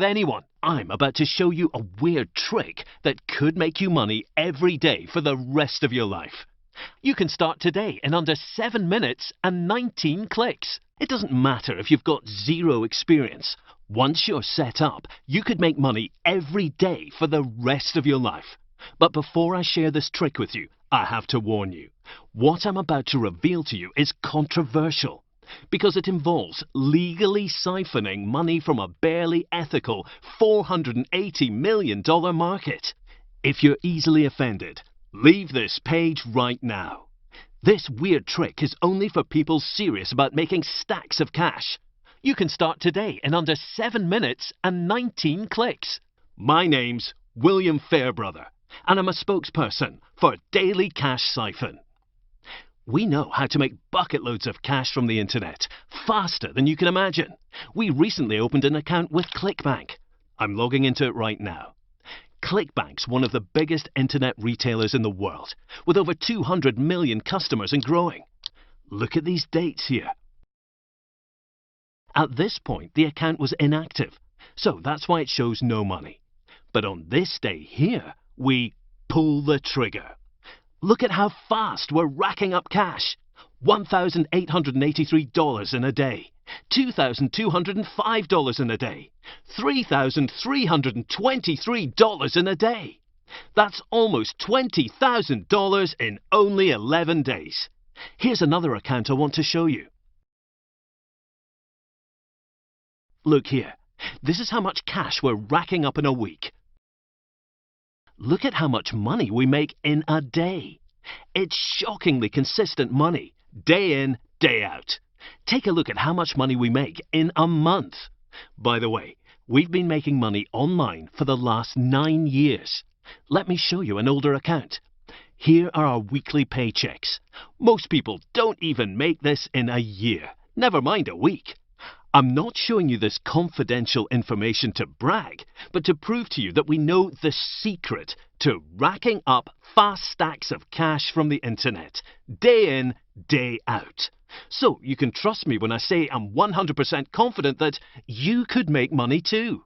anyone. I'm about to show you a weird trick that could make you money every day for the rest of your life. You can start today in under 7 minutes and 19 clicks. It doesn't matter if you've got zero experience. Once you're set up, you could make money every day for the rest of your life. But before I share this trick with you, I have to warn you. What I'm about to reveal to you is controversial, because it involves legally siphoning money from a barely ethical $480 million market. If you're easily offended, leave this page right now. This weird trick is only for people serious about making stacks of cash. You can start today in under 7 minutes and 19 clicks. My name's William Fairbrother, and I'm a spokesperson for Daily Cash Siphon. We know how to make bucket loads of cash from the internet, faster than you can imagine. We recently opened an account with ClickBank. I'm logging into it right now. ClickBank's one of the biggest internet retailers in the world, with over 200 million customers and growing. Look at these dates here. At this point, the account was inactive, so that's why it shows no money. But on this day here, we pull the trigger. Look at how fast we're racking up cash. $1,883 in a day, $2,205 in a day, $3,323 in a day. That's almost $20,000 in only 11 days. Here's another account I want to show you. Look here. This is how much cash we're racking up in a week. Look at how much money we make in a day. It's shockingly consistent money, day in, day out. Take a look at how much money we make in a month. By the way, we've been making money online for the last 9 years. Let me show you an older account. Here are our weekly paychecks. Most people don't even make this in a year, never mind a week. I'm not showing you this confidential information to brag, but to prove to you that we know the secret to racking up fast stacks of cash from the internet, day in, day out. So you can trust me when I say I'm 100% confident that you could make money too.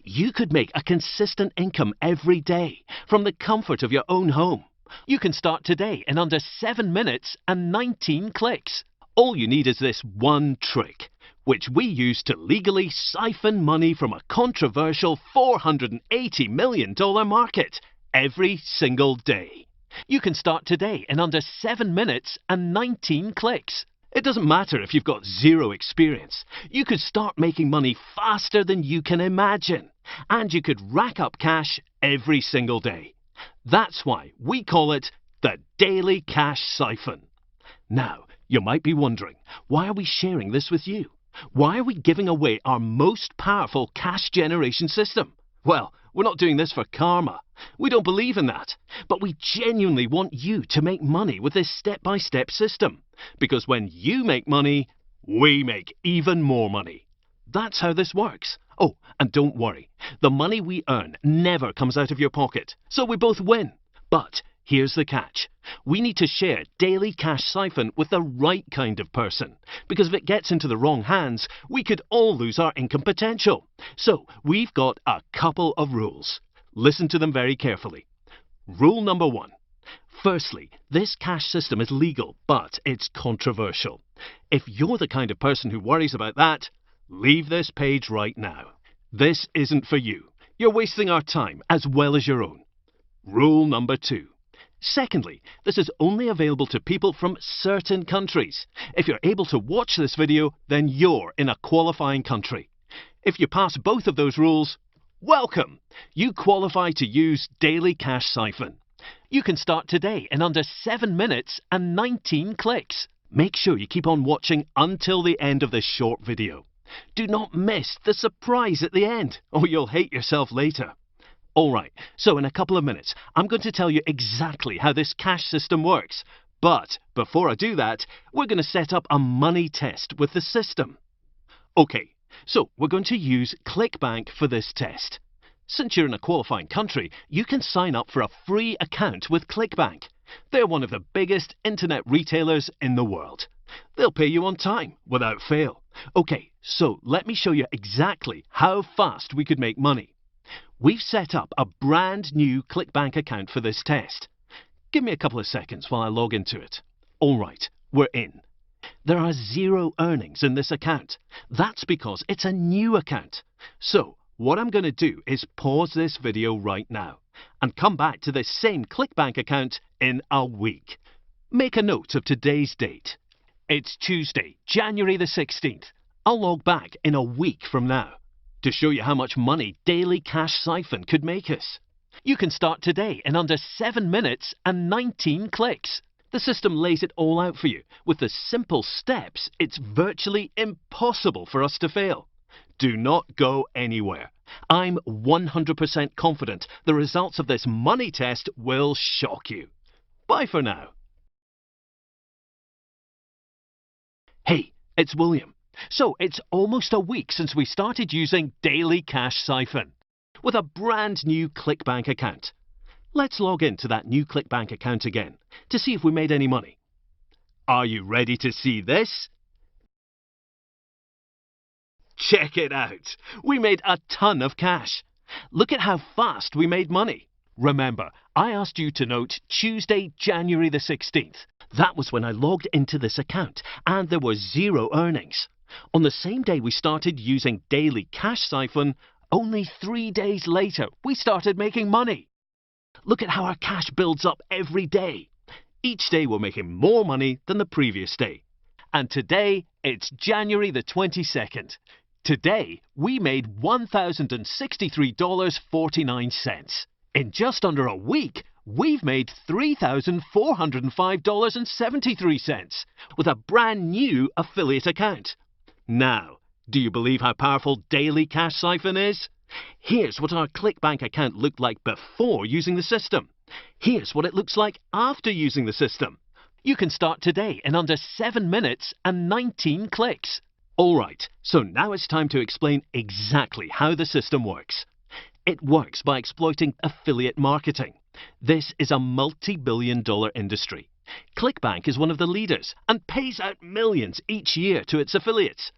You could make a consistent income every day from the comfort of your own home. You can start today in under 7 minutes and 19 clicks. All you need is this one trick, which we use to legally siphon money from a controversial $480 million market every single day. You can start today in under 7 minutes and 19 clicks. It doesn't matter if you've got zero experience. You could start making money faster than you can imagine, and you could rack up cash every single day. That's why we call it the Daily Cash Siphon. Now, you might be wondering, why are we sharing this with you? Why are we giving away our most powerful cash generation system? Well, we're not doing this for karma. We don't believe in that. But we genuinely want you to make money with this step-by-step system. Because when you make money, we make even more money. That's how this works. Oh, and don't worry. The money we earn never comes out of your pocket. So we both win. But here's the catch. We need to share Daily Cash Siphon with the right kind of person, because if it gets into the wrong hands, we could all lose our income potential. So we've got a couple of rules. Listen to them very carefully. Rule number 1. Firstly, this cash system is legal, but it's controversial. If you're the kind of person who worries about that, leave this page right now. This isn't for you. You're wasting our time as well as your own. Rule number 2. Secondly, this is only available to people from certain countries. If you're able to watch this video, then you're in a qualifying country. If you pass both of those rules, welcome! You qualify to use Daily Cash Siphon. You can start today in under 7 minutes and 19 clicks. Make sure you keep on watching until the end of this short video. Do not miss the surprise at the end, or you'll hate yourself later. Alright, so in a couple of minutes, I'm going to tell you exactly how this cash system works. But before I do that, we're going to set up a money test with the system. Okay, so we're going to use ClickBank for this test. Since you're in a qualifying country, you can sign up for a free account with ClickBank. They're one of the biggest internet retailers in the world. They'll pay you on time, without fail. Okay, So let me show you exactly how fast we could make money. We've set up a brand new ClickBank account for this test. Give me a couple of seconds while I log into it. All right, we're in. There are 0 earnings in this account. That's because it's a new account. So what I'm going to do is pause this video right now and come back to this same ClickBank account in a week. Make a note of today's date. It's Tuesday, January the 16th. I'll log back in a week from now to show you how much money Daily Cash Siphon could make us. You can start today in under 7 minutes and 19 clicks. The system lays it all out for you. With the simple steps, it's virtually impossible for us to fail. Do not go anywhere. I'm 100% confident the results of this money test will shock you. Bye for now. Hey, it's William. So it's almost a week since we started using Daily Cash Siphon with a brand new ClickBank account. Let's log into that new ClickBank account again to see if we made any money. Are you ready to see this? Check it out. We made a ton of cash. Look at how fast we made money. Remember, I asked you to note Tuesday, January the 16th. That was when I logged into this account and there were 0 earnings. On the same day we started using Daily Cash Siphon, only 3 days later we started making money. Look at how our cash builds up every day. Each day we're making more money than the previous day. And today it's January the 22nd. Today we made $1,063.49. In just under a week, we've made $3,405.73 with a brand new affiliate account. Now, do you believe how powerful Daily Cash Siphon is? Here's what our ClickBank account looked like before using the system. Here's what it looks like after using the system. You can start today in under 7 minutes and 19 clicks. All right, so now it's time to explain exactly how the system works. It works by exploiting affiliate marketing. This is a multi-billion-dollar industry. ClickBank is one of the leaders and pays out millions each year to its affiliates.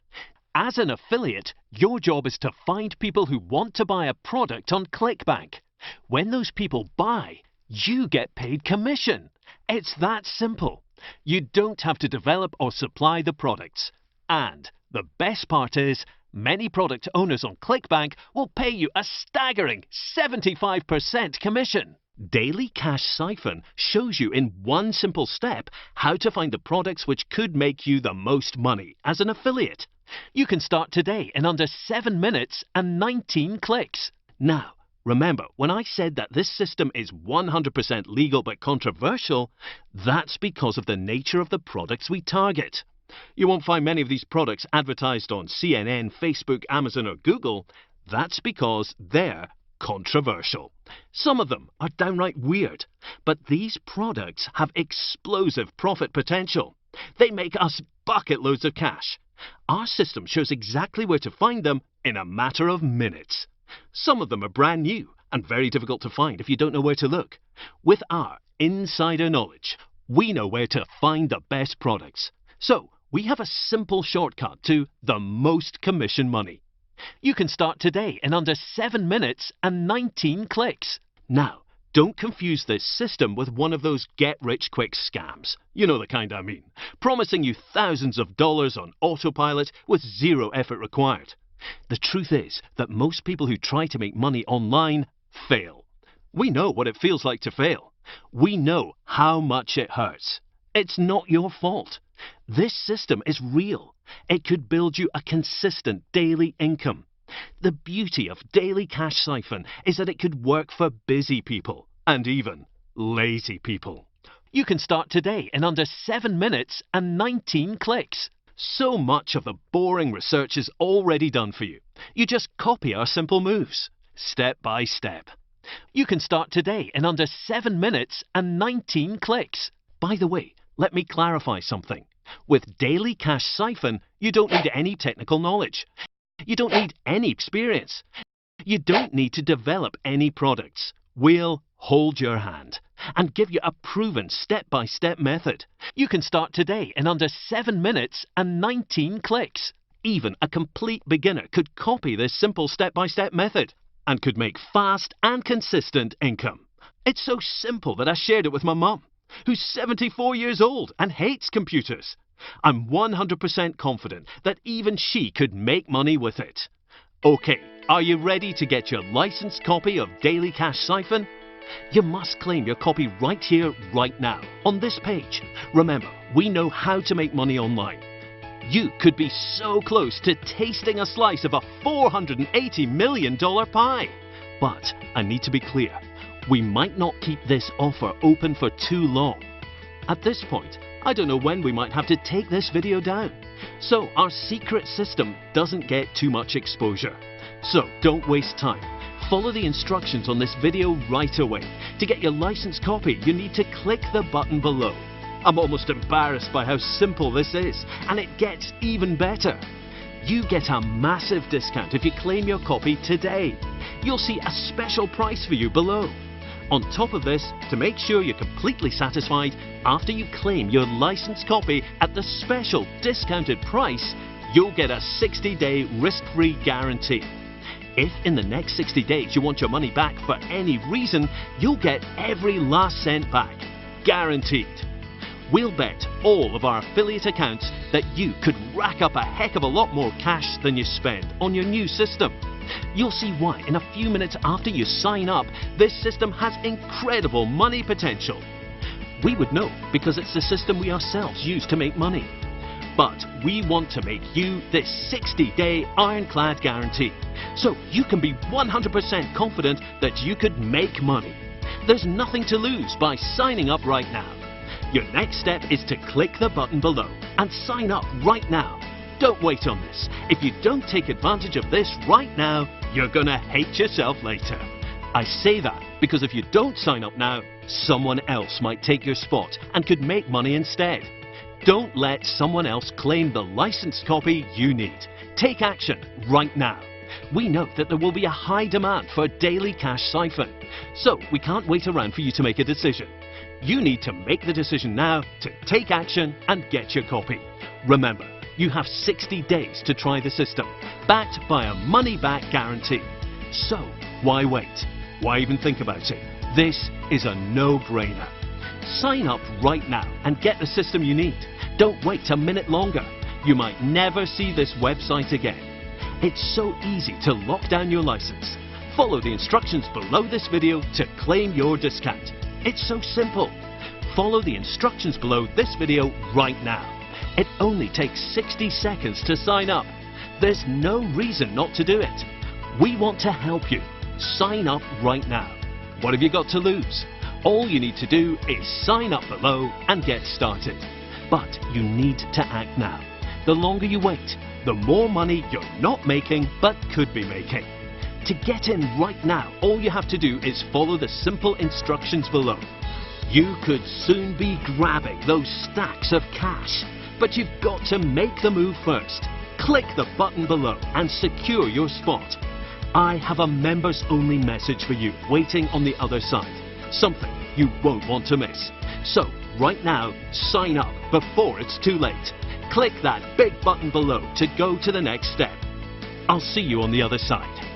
As an affiliate, your job is to find people who want to buy a product on ClickBank. When those people buy, you get paid commission. It's that simple. You don't have to develop or supply the products. And the best part is, many product owners on ClickBank will pay you a staggering 75% commission. Daily Cash Siphon shows you in one simple step how to find the products which could make you the most money as an affiliate. You can start today in under 7 minutes and 19 clicks. Now, remember, when I said that this system is 100% legal but controversial, that's because of the nature of the products we target. You won't find many of these products advertised on CNN, Facebook, Amazon or Google. That's because they're controversial. Some of them are downright weird, but these products have explosive profit potential. They make us bucket loads of cash. Our system shows exactly where to find them in a matter of minutes. Some of them are brand new and very difficult to find if you don't know where to look. With our insider knowledge, we know where to find the best products. So, we have a simple shortcut to the most commission money. You can start today in under 7 minutes and 19 clicks. Now, don't confuse this system with one of those get-rich-quick scams. You know the kind I mean. Promising you thousands of dollars on autopilot with 0 effort required. The truth is that most people who try to make money online fail. We know what it feels like to fail. We know how much it hurts. It's not your fault. This system is real. It could build you a consistent daily income. The beauty of Daily Cash Siphon is that it could work for busy people and even lazy people. You can start today in under 7 minutes and 19 clicks. So much of the boring research is already done for you. You just copy our simple moves, step by step. You can start today in under 7 minutes and 19 clicks. By the way, let me clarify something. With Daily Cash Siphon, you don't need any technical knowledge. You don't need any experience. You don't need to develop any products. We'll hold your hand and give you a proven step-by-step method. You can start today in under 7 minutes and 19 clicks. Even a complete beginner could copy this simple step-by-step method and could make fast and consistent income. It's so simple that I shared it with my mum, who's 74 years old and hates computers. I'm 100% confident that even she could make money with it. Okay, are you ready to get your licensed copy of Daily Cash Siphon? You must claim your copy right here, right now, on this page. Remember, we know how to make money online. You could be so close to tasting a slice of a $480 million pie. But I need to be clear, we might not keep this offer open for too long. At this point, I don't know when we might have to take this video down. So our secret system doesn't get too much exposure. So don't waste time. Follow the instructions on this video right away. To get your licensed copy, you need to click the button below. I'm almost embarrassed by how simple this is, and it gets even better. You get a massive discount if you claim your copy today. You'll see a special price for you below. On top of this, to make sure you're completely satisfied, after you claim your licensed copy at the special discounted price, you'll get a 60-day risk-free guarantee. If in the next 60 days you want your money back for any reason, you'll get every last cent back. Guaranteed. We'll bet all of our affiliate accounts that you could rack up a heck of a lot more cash than you spend on your new system. You'll see why in a few minutes after you sign up. This system has incredible money potential. We would know because it's the system we ourselves use to make money. But we want to make you this 60-day ironclad guarantee, so you can be 100% confident that you could make money. There's nothing to lose by signing up right now. Your next step is to click the button below and sign up right now. Don't wait on this. If you don't take advantage of this right now, you're gonna hate yourself later. I say that because if you don't sign up now, someone else might take your spot and could make money instead. Don't let someone else claim the licensed copy you need. Take action right now. We know that there will be a high demand for Daily Cash Siphon, so we can't wait around for you to make a decision. You need to make the decision now to take action and get your copy. Remember, you have 60 days to try the system, backed by a money-back guarantee. So, why wait? Why even think about it? This is a no-brainer. Sign up right now and get the system you need. Don't wait a minute longer. You might never see this website again. It's so easy to lock down your license. Follow the instructions below this video to claim your discount. It's so simple. Follow the instructions below this video right now. It only takes 60 seconds to sign up. There's no reason not to do it. We want to help you. Sign up right now. What have you got to lose? All you need to do is sign up below and get started. But you need to act now. The longer you wait, the more money you're not making but could be making. To get in right now, all you have to do is follow the simple instructions below. You could soon be grabbing those stacks of cash, but you've got to make the move first. Click the button below and secure your spot. I have a members-only message for you waiting on the other side. Something you won't want to miss. So, right now, sign up before it's too late. Click that big button below to go to the next step. I'll see you on the other side.